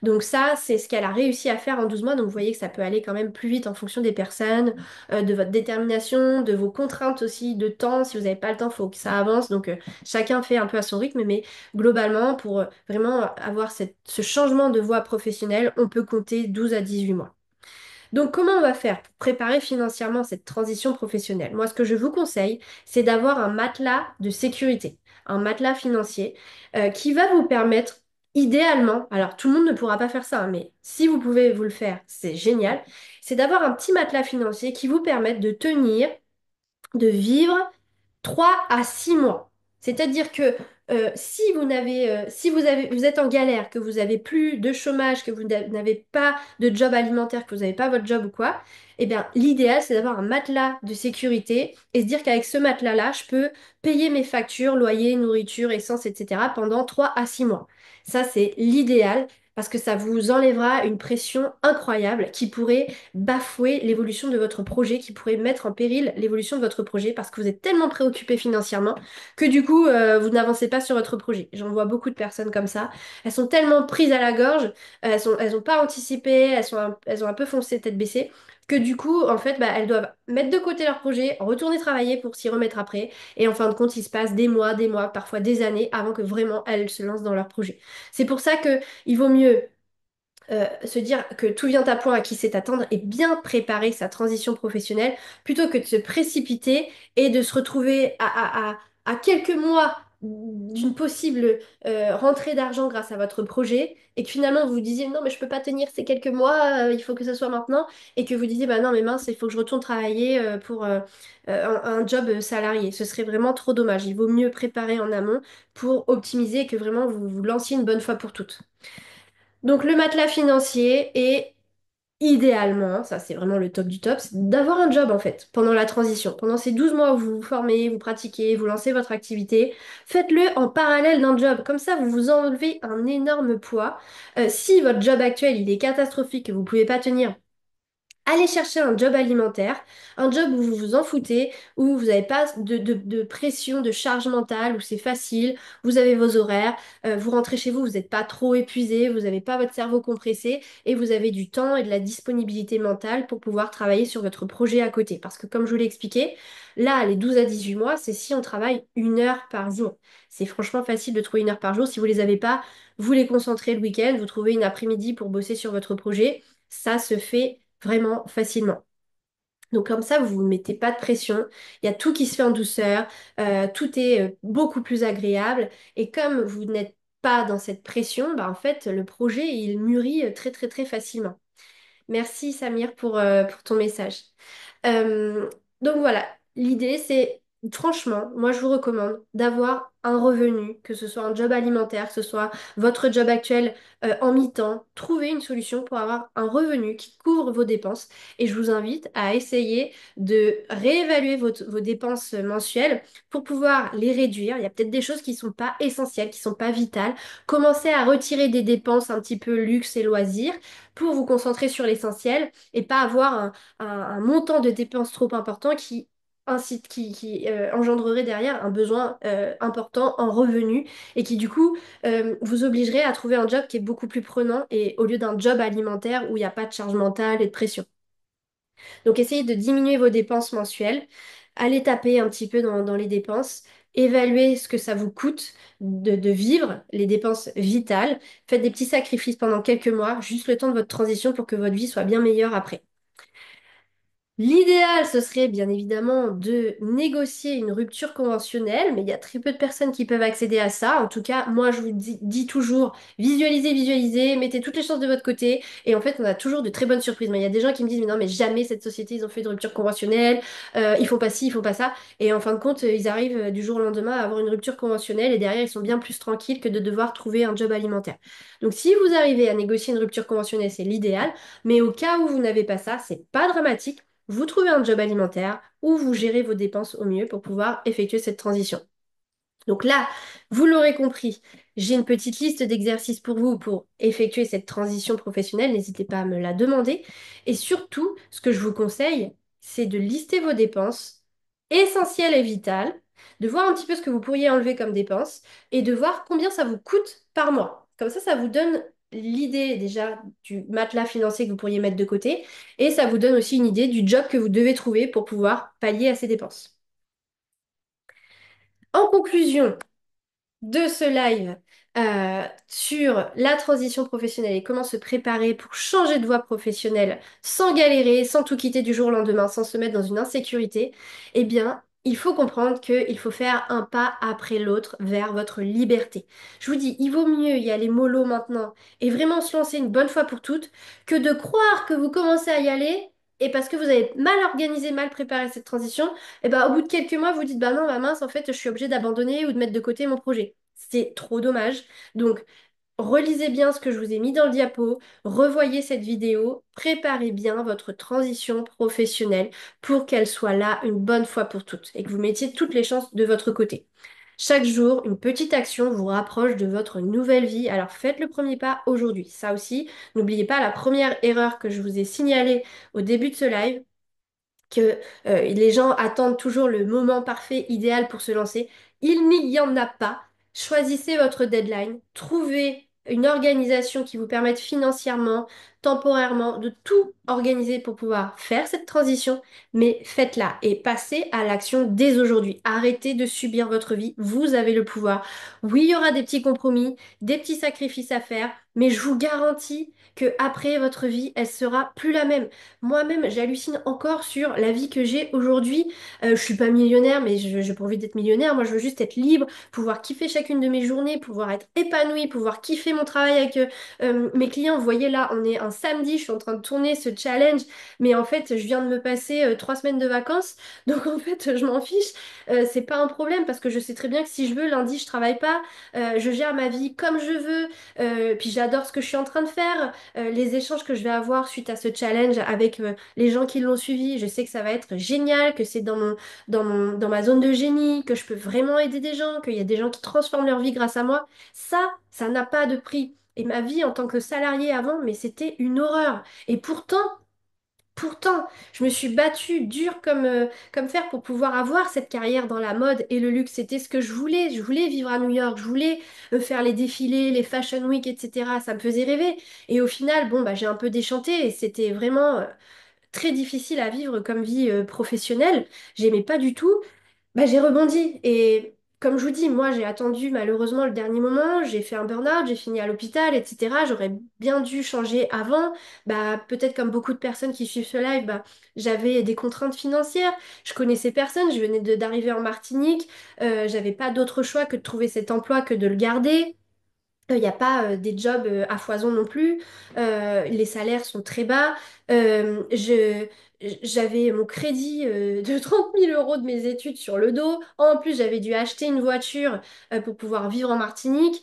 A: Donc ça, c'est ce qu'elle a réussi à faire en 12 mois, donc vous voyez que ça peut aller quand même plus vite en fonction des personnes, de votre détermination, de vos contraintes aussi de temps. Si vous n'avez pas le temps, il faut que ça avance, donc chacun fait un peu à son rythme, mais globalement, pour vraiment avoir ce changement de voie professionnelle, on peut compter 12 à 18 mois. Donc, comment on va faire pour préparer financièrement cette transition professionnelle? Moi, ce que je vous conseille, c'est d'avoir un matelas de sécurité, un matelas financier qui va vous permettre, idéalement, alors tout le monde ne pourra pas faire ça, hein, mais si vous pouvez vous le faire, c'est génial, c'est d'avoir un petit matelas financier qui vous permette de tenir, de vivre 3 à 6 mois. C'est-à-dire que si vous n'avez, si vous avez, vous êtes en galère, que vous n'avez plus de chômage, que vous n'avez pas de job alimentaire, que vous n'avez pas votre job ou quoi, eh bien, l'idéal, c'est d'avoir un matelas de sécurité et se dire qu'avec ce matelas-là, je peux payer mes factures, loyer, nourriture, essence, etc. pendant 3 à 6 mois. Ça, c'est l'idéal parce que ça vous enlèvera une pression incroyable qui pourrait bafouer l'évolution de votre projet, qui pourrait mettre en péril l'évolution de votre projet parce que vous êtes tellement préoccupé financièrement que du coup, vous n'avancez pas sur votre projet. J'en vois beaucoup de personnes comme ça. Elles sont tellement prises à la gorge, elles ont pas anticipé, elles ont un peu foncé tête baissée. Que du coup, en fait, bah, elles doivent mettre de côté leur projet, retourner travailler pour s'y remettre après. Et en fin de compte, il se passe des mois, parfois des années avant que vraiment elles se lancent dans leur projet. C'est pour ça que il vaut mieux se dire que tout vient à point à qui sait attendre et bien préparer sa transition professionnelle plutôt que de se précipiter et de se retrouver à quelques mois d'une possible rentrée d'argent grâce à votre projet et que finalement vous vous disiez non mais je peux pas tenir ces quelques mois, il faut que ce soit maintenant et que vous disiez bah non mais mince il faut que je retourne travailler pour un job salarié. Ce serait vraiment trop dommage. Il vaut mieux préparer en amont pour optimiser et que vraiment vous vous lanciez une bonne fois pour toutes. Donc le matelas financier et idéalement, ça c'est vraiment le top du top, c'est d'avoir un job en fait pendant la transition. Pendant ces 12 mois où vous vous formez, vous pratiquez, vous lancez votre activité, faites-le en parallèle d'un job. Comme ça, vous vous enlevez un énorme poids. Si votre job actuel il est catastrophique, que vous ne pouvez pas tenir, Allez chercher un job alimentaire, un job où vous vous en foutez, où vous n'avez pas de pression, de charge mentale, où c'est facile, vous avez vos horaires, vous rentrez chez vous, vous n'êtes pas trop épuisé, vous n'avez pas votre cerveau compressé et vous avez du temps et de la disponibilité mentale pour pouvoir travailler sur votre projet à côté. Parce que comme je vous l'ai expliqué, là, les 12 à 18 mois, c'est si on travaille 1 heure par jour. C'est franchement facile de trouver 1 heure par jour. Si vous ne les avez pas, vous les concentrez le week-end, vous trouvez une après-midi pour bosser sur votre projet. Ça se fait vraiment facilement. Donc comme ça, vous ne mettez pas de pression. Il y a tout qui se fait en douceur. Tout est beaucoup plus agréable. Et comme vous n'êtes pas dans cette pression, bah, en fait, le projet, il mûrit très très très facilement. Merci Samir pour ton message. Euh, donc voilà, l'idée c'est, franchement, moi je vous recommande d'avoir un revenu, que ce soit un job alimentaire, que ce soit votre job actuel en mi-temps, trouver une solution pour avoir un revenu qui couvre vos dépenses. Et je vous invite à essayer de réévaluer vos dépenses mensuelles pour pouvoir les réduire. Il y a peut-être des choses qui ne sont pas essentielles, qui ne sont pas vitales. Commencez à retirer des dépenses un petit peu luxe et loisirs pour vous concentrer sur l'essentiel et pas avoir un montant de dépenses trop important qui engendrerait derrière un besoin important en revenus et qui du coup vous obligerait à trouver un job qui est beaucoup plus prenant et au lieu d'un job alimentaire où il n'y a pas de charge mentale et de pression. Donc essayez de diminuer vos dépenses mensuelles, allez taper un petit peu dans les dépenses, évaluez ce que ça vous coûte de vivre les dépenses vitales, faites des petits sacrifices pendant quelques mois, juste le temps de votre transition pour que votre vie soit bien meilleure après. L'idéal, ce serait bien évidemment de négocier une rupture conventionnelle, mais il y a très peu de personnes qui peuvent accéder à ça. En tout cas, moi, je vous dis toujours, visualisez, visualisez, mettez toutes les chances de votre côté. Et en fait, on a toujours de très bonnes surprises. Mais il y a des gens qui me disent, mais non, mais jamais cette société, ils ont fait de rupture conventionnelle, ils font pas ci, ils font pas ça. Et en fin de compte, ils arrivent du jour au lendemain à avoir une rupture conventionnelle et derrière, ils sont bien plus tranquilles que de devoir trouver un job alimentaire. Donc, si vous arrivez à négocier une rupture conventionnelle, c'est l'idéal. Mais au cas où vous n'avez pas ça, c'est pas dramatique. Vous trouvez un job alimentaire ou vous gérez vos dépenses au mieux pour pouvoir effectuer cette transition. Donc là, vous l'aurez compris, j'ai une petite liste d'exercices pour vous pour effectuer cette transition professionnelle. N'hésitez pas à me la demander. Et surtout, ce que je vous conseille, c'est de lister vos dépenses essentielles et vitales, de voir un petit peu ce que vous pourriez enlever comme dépenses et de voir combien ça vous coûte par mois. Comme ça vous donne l'idée déjà du matelas financier que vous pourriez mettre de côté et ça vous donne aussi une idée du job que vous devez trouver pour pouvoir pallier à ces dépenses. En conclusion, de ce live sur la transition professionnelle et comment se préparer pour changer de voie professionnelle sans galérer, sans tout quitter du jour au lendemain, sans se mettre dans une insécurité, eh bien, il faut comprendre qu'il faut faire un pas après l'autre vers votre liberté. Je vous dis, il vaut mieux y aller mollo maintenant et vraiment se lancer une bonne fois pour toutes que de croire que vous commencez à y aller. Et parce que vous avez mal organisé, mal préparé cette transition, et ben, au bout de quelques mois, vous dites, bah non, bah mince, en fait, je suis obligée d'abandonner ou de mettre de côté mon projet. C'est trop dommage. Donc, relisez bien ce que je vous ai mis dans le diapo, revoyez cette vidéo, préparez bien votre transition professionnelle pour qu'elle soit là une bonne fois pour toutes et que vous mettiez toutes les chances de votre côté. Chaque jour, une petite action vous rapproche de votre nouvelle vie. Alors faites le premier pas aujourd'hui. Ça aussi, n'oubliez pas la première erreur que je vous ai signalée au début de ce live que les gens attendent toujours le moment parfait, idéal pour se lancer. Il n'y en a pas. Choisissez votre deadline, trouvez une organisation qui vous permette financièrement, temporairement, de tout organiser pour pouvoir faire cette transition, mais faites-la et passez à l'action dès aujourd'hui. Arrêtez de subir votre vie, vous avez le pouvoir. Oui, il y aura des petits compromis, des petits sacrifices à faire, mais je vous garantis que après votre vie, elle sera plus la même. Moi-même, j'hallucine encore sur la vie que j'ai aujourd'hui. Je suis pas millionnaire, mais je n'ai pas envie d'être millionnaire. Moi, je veux juste être libre, pouvoir kiffer chacune de mes journées, pouvoir être épanouie, pouvoir kiffer mon travail avec mes clients. Vous voyez là, on est un samedi, je suis en train de tourner ce challenge, mais en fait, je viens de me passer 3 semaines de vacances, donc en fait, je m'en fiche. C'est pas un problème parce que je sais très bien que si je veux, lundi, je travaille pas, je gère ma vie comme je veux, puis j'adore ce que je suis en train de faire les échanges que je vais avoir suite à ce challenge avec les gens qui l'ont suivi. Je sais que ça va être génial, que c'est dans ma zone de génie, que je peux vraiment aider des gens, qu'il y a des gens qui transforment leur vie grâce à moi. Ça n'a pas de prix. Et ma vie en tant que salarié avant, mais c'était une horreur. Et pourtant, je me suis battue dur comme fer pour pouvoir avoir cette carrière dans la mode et le luxe. C'était ce que je voulais. Je voulais vivre à New York, je voulais faire les défilés, les Fashion Week, etc. Ça me faisait rêver. Et au final, bon, bah, j'ai un peu déchanté et c'était vraiment très difficile à vivre comme vie professionnelle. J'aimais pas du tout. Bah, j'ai rebondi et comme je vous dis, moi j'ai attendu malheureusement le dernier moment, j'ai fait un burn-out, j'ai fini à l'hôpital, etc. J'aurais bien dû changer avant. Bah, peut-être comme beaucoup de personnes qui suivent ce live, bah, j'avais des contraintes financières, je connaissais personne, je venais d'arriver en Martinique, j'avais pas d'autre choix que de trouver cet emploi que de le garder. Il n'y a pas des jobs à foison non plus. Les salaires sont très bas. J'avais mon crédit de 30 000 € de mes études sur le dos. En plus, j'avais dû acheter une voiture pour pouvoir vivre en Martinique.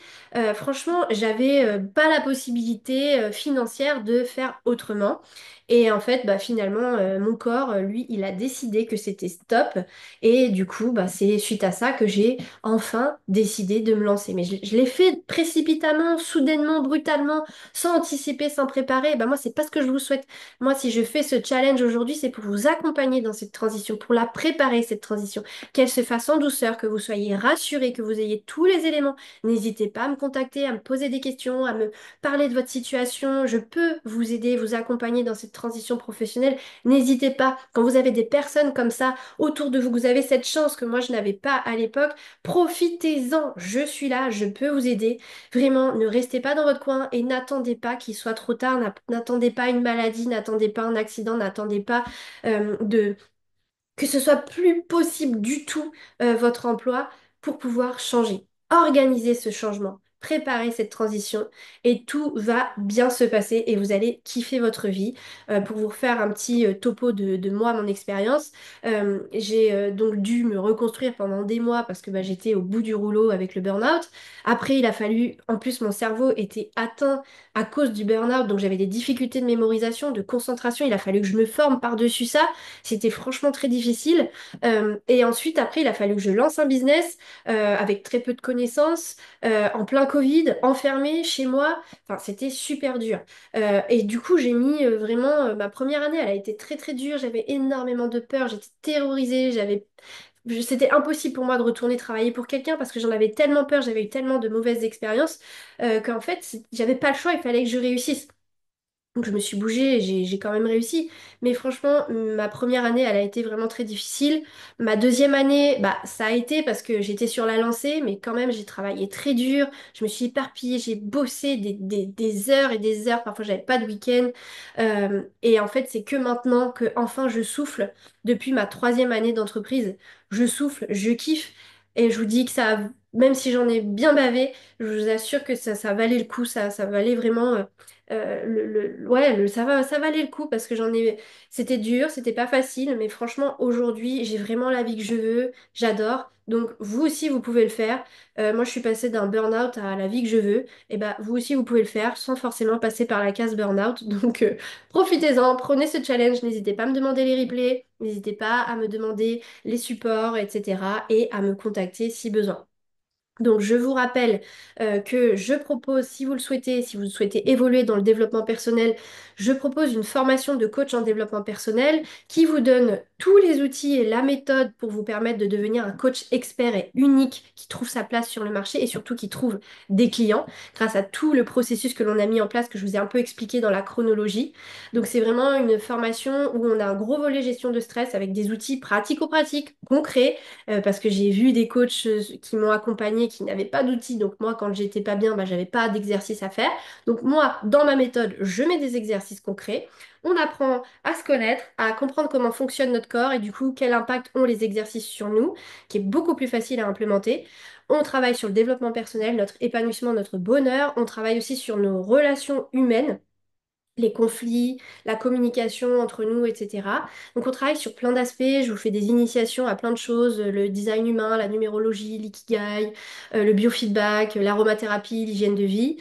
A: Franchement, j'avais pas la possibilité financière de faire autrement. Et en fait, bah, finalement, mon corps, lui, il a décidé que c'était stop. Et du coup, bah, c'est suite à ça que j'ai enfin décidé de me lancer. Mais je l'ai fait précipitamment, soudainement, brutalement, sans anticiper, sans préparer. Bah, moi, c'est pas ce que je vous souhaite. Moi, si je fais ce challenge aujourd'hui, c'est pour vous accompagner dans cette transition, pour la préparer, cette transition. Qu'elle se fasse en douceur, que vous soyez rassurés, que vous ayez tous les éléments. N'hésitez pas à me contacter, à me poser des questions, à me parler de votre situation. Je peux vous aider, vous accompagner dans cette transition professionnelle. N'hésitez pas. Quand vous avez des personnes comme ça, autour de vous, que vous avez cette chance que moi je n'avais pas à l'époque, profitez-en, je suis là, je peux vous aider. Vraiment, ne restez pas dans votre coin et n'attendez pas qu'il soit trop tard, n'attendez pas une maladie, n'attendez pas un accident, n'attendez pas de que ce soit plus possible du tout votre emploi pour pouvoir changer. Organisez ce changement, préparez cette transition et tout va bien se passer et vous allez kiffer votre vie. Pour vous refaire un petit topo de moi, mon expérience, j'ai donc dû me reconstruire pendant des mois parce que bah, j'étais au bout du rouleau avec le burn-out. Après, il a fallu, en plus mon cerveau était atteint à cause du burn-out, donc j'avais des difficultés de mémorisation, de concentration, il a fallu que je me forme par-dessus ça. C'était franchement très difficile. Et ensuite, après, il a fallu que je lance un business avec très peu de connaissances, en plein Covid, enfermé chez moi. Enfin, c'était super dur. Et du coup, j'ai mis vraiment ma première année, elle a été très très dure. J'avais énormément de peur, j'étais terrorisée, c'était impossible pour moi de retourner travailler pour quelqu'un parce que j'en avais tellement peur, j'avais eu tellement de mauvaises expériences qu'en fait, j'avais pas le choix, il fallait que je réussisse. Donc je me suis bougée et j'ai quand même réussi. Mais franchement, ma première année, elle a été vraiment très difficile. Ma deuxième année, bah ça a été parce que j'étais sur la lancée, mais quand même j'ai travaillé très dur. Je me suis éparpillée, j'ai bossé des heures et des heures. Parfois j'avais pas de week-end. Et en fait, c'est que maintenant que enfin je souffle depuis ma troisième année d'entreprise. Je souffle, je kiffe. Et je vous dis que ça, même si j'en ai bien bavé, je vous assure que ça valait le coup, ça valait vraiment. Ouais, ça valait le coup parce que c'était dur, c'était pas facile, mais franchement, aujourd'hui, j'ai vraiment la vie que je veux, j'adore. Donc, vous aussi, vous pouvez le faire. Moi, je suis passée d'un burn-out à la vie que je veux. Et bah, vous aussi, vous pouvez le faire sans forcément passer par la case burn-out. Donc, profitez-en, prenez ce challenge. N'hésitez pas à me demander les replays, n'hésitez pas à me demander les supports, etc. et à me contacter si besoin. Donc, je vous rappelle que je propose, si vous le souhaitez, si vous souhaitez évoluer dans le développement personnel, je propose une formation de coach en développement personnel qui vous donne tous les outils et la méthode pour vous permettre de devenir un coach expert et unique qui trouve sa place sur le marché et surtout qui trouve des clients grâce à tout le processus que l'on a mis en place, que je vous ai un peu expliqué dans la chronologie. Donc, c'est vraiment une formation où on a un gros volet gestion de stress avec des outils pratico-pratiques, concrets parce que j'ai vu des coachs qui m'ont accompagné qui n'avaient pas d'outils. Donc moi, quand j'étais pas bien, bah, j'avais pas d'exercice à faire. Donc moi, dans ma méthode, je mets des exercices concrets. On apprend à se connaître, à comprendre comment fonctionne notre corps et du coup quel impact ont les exercices sur nous, qui est beaucoup plus facile à implémenter. On travaille sur le développement personnel, notre épanouissement, notre bonheur. On travaille aussi sur nos relations humaines, les conflits, la communication entre nous, etc. Donc on travaille sur plein d'aspects, je vous fais des initiations à plein de choses, le design humain, la numérologie, l'ikigai, le biofeedback, l'aromathérapie, l'hygiène de vie.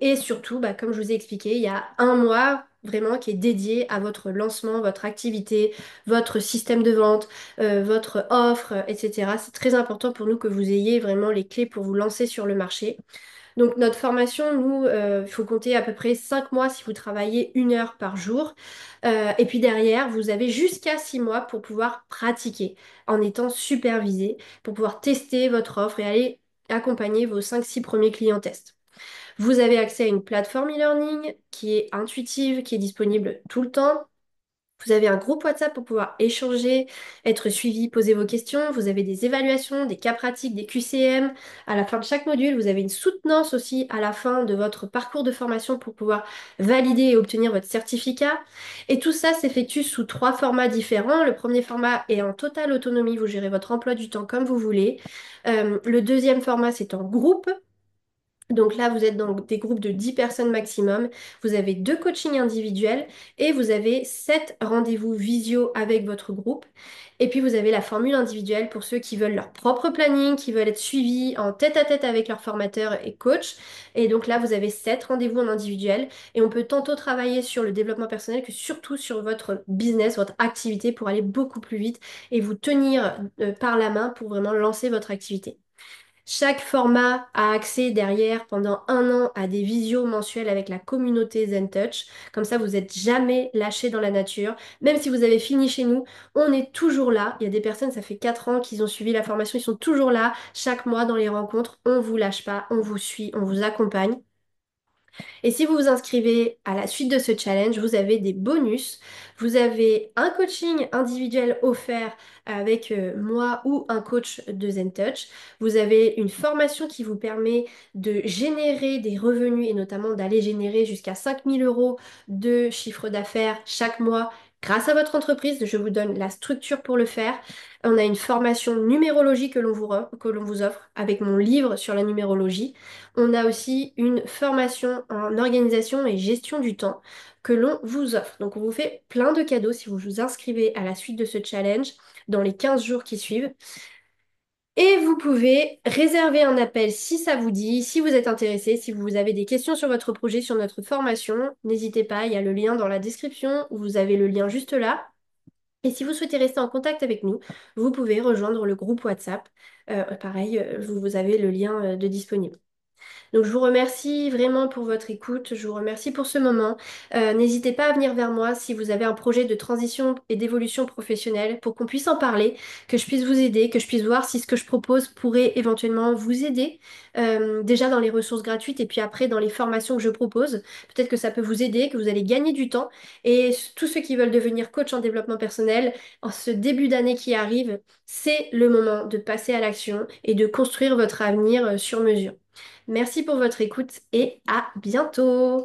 A: Et surtout, bah, comme je vous ai expliqué, il y a un mois vraiment qui est dédié à votre lancement, votre activité, votre système de vente, votre offre, etc. C'est très important pour nous que vous ayez vraiment les clés pour vous lancer sur le marché. Donc notre formation, nous, il faut compter à peu près 5 mois si vous travaillez 1 heure par jour. Et puis derrière, vous avez jusqu'à 6 mois pour pouvoir pratiquer en étant supervisé, pour pouvoir tester votre offre et aller accompagner vos 5-6 premiers clients tests. Vous avez accès à une plateforme e-learning qui est intuitive, qui est disponible tout le temps. Vous avez un groupe WhatsApp pour pouvoir échanger, être suivi, poser vos questions. Vous avez des évaluations, des cas pratiques, des QCM. À la fin de chaque module, vous avez une soutenance aussi à la fin de votre parcours de formation pour pouvoir valider et obtenir votre certificat. Et tout ça s'effectue sous 3 formats différents. Le premier format est en totale autonomie. Vous gérez votre emploi du temps comme vous voulez. Le deuxième format, c'est en groupe. Donc là, vous êtes dans des groupes de 10 personnes maximum. Vous avez 2 coachings individuels et vous avez 7 rendez-vous visio avec votre groupe. Et puis vous avez la formule individuelle pour ceux qui veulent leur propre planning, qui veulent être suivis en tête-à-tête avec leur formateur et coach. Et donc là, vous avez 7 rendez-vous en individuel et on peut tantôt travailler sur le développement personnel que surtout sur votre business, votre activité pour aller beaucoup plus vite et vous tenir par la main pour vraiment lancer votre activité. Chaque format a accès derrière pendant 1 an à des visios mensuels avec la communauté ZenTouch. Comme ça, vous n'êtes jamais lâché dans la nature. Même si vous avez fini chez nous, on est toujours là. Il y a des personnes, ça fait 4 ans qu'ils ont suivi la formation, ils sont toujours là chaque mois dans les rencontres. On ne vous lâche pas, on vous suit, on vous accompagne. Et si vous vous inscrivez à la suite de ce challenge, vous avez des bonus. Vous avez un coaching individuel offert avec moi ou un coach de ZenTouch. Vous avez une formation qui vous permet de générer des revenus et notamment d'aller générer jusqu'à 5 000 € de chiffre d'affaires chaque mois grâce à votre entreprise. Je vous donne la structure pour le faire. On a une formation numérologie que l'on vous offre avec mon livre sur la numérologie. On a aussi une formation en organisation et gestion du temps que l'on vous offre. Donc on vous fait plein de cadeaux si vous vous inscrivez à la suite de ce challenge dans les 15 jours qui suivent. Et vous pouvez réserver un appel si ça vous dit, si vous êtes intéressé, si vous avez des questions sur votre projet, sur notre formation, n'hésitez pas, il y a le lien dans la description, vous avez le lien juste là. Et si vous souhaitez rester en contact avec nous, vous pouvez rejoindre le groupe WhatsApp. Pareil, vous avez le lien de disponible. Donc je vous remercie vraiment pour votre écoute, je vous remercie pour ce moment. N'hésitez pas à venir vers moi si vous avez un projet de transition et d'évolution professionnelle pour qu'on puisse en parler, que je puisse vous aider, que je puisse voir si ce que je propose pourrait éventuellement vous aider. Déjà dans les ressources gratuites et puis après dans les formations que je propose. Peut-être que ça peut vous aider, que vous allez gagner du temps. Et tous ceux qui veulent devenir coach en développement personnel, en ce début d'année qui arrive, c'est le moment de passer à l'action et de construire votre avenir sur mesure. Merci pour votre écoute et à bientôt!